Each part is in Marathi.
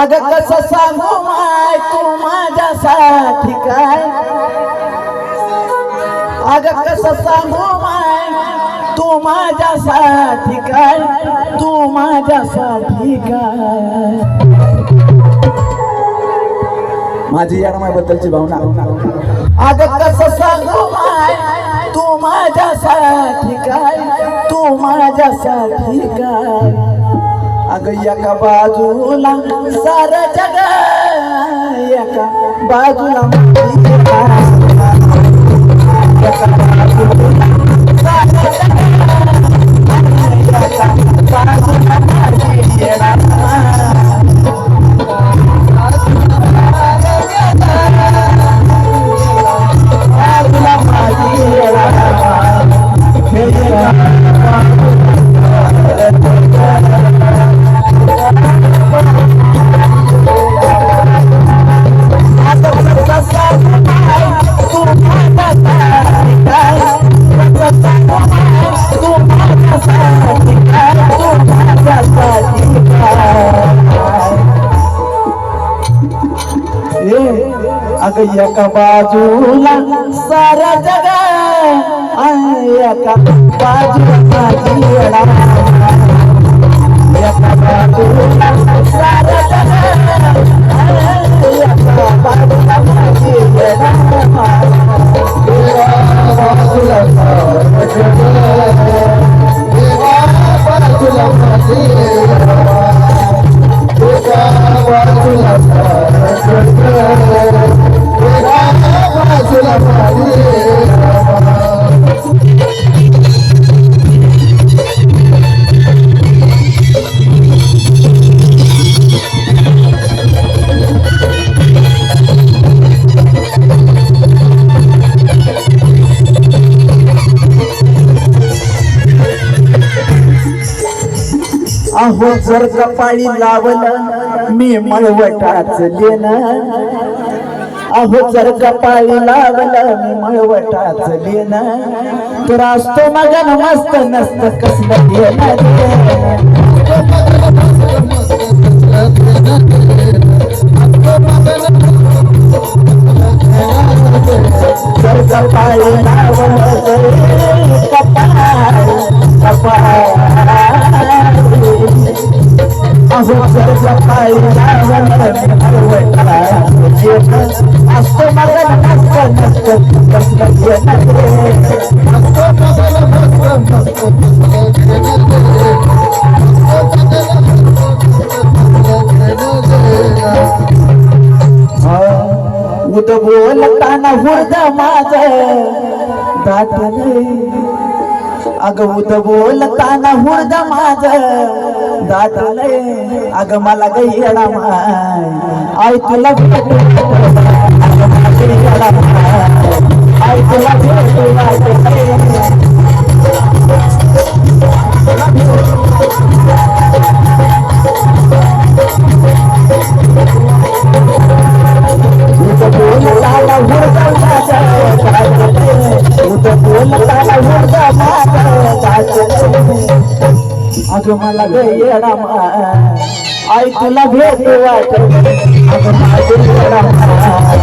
अग कसं सांगू माय तू माझ्यासाठी काय, अग कसं सांगू माय तू माझ्यासाठी काय, तू माझ्यासाठी काय. माझी यारमाई बद्दलची भावना. अग कसं सांगू माय तू माझ्यासाठी काय, तू माझ्यासाठी काय. अग एका बाजूला सार जग, एका बाजूला अग एका बाजूला सारा जग, एका बाजूला माझी येडा, एका बाजूला सारा जग, एका बाजूला माझी येडा, बाजूला सारा जग, बाजूला माझी येडा, बाजूला सारा जग. अहो जर कपाळी लावलं मी मळवटाच लेन, अहो जर कपाळी लावलं मी मळवटाच लेन, तर असतो मगन मस्त नसत कसलं घेणं. जर कपाळी लावलं अहो जर कपाळी लावलं असतो मगन मस्त नसत कसलं घेणं. उद बोलताना हुर्द माझ दाटले, अग उद बोलताना हुर्द माझ दाटले, अग मला गई येडा माय आई तुला भेटू, अग माझी येडा माय आई तुला भेटू अग मला येडा माय आई तुला भेटू वाटत, अग माझी येडा माय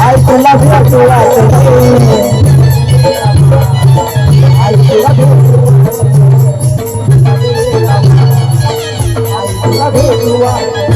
आई तुला भेटू वाटत, आई तुला भेटू वाटत.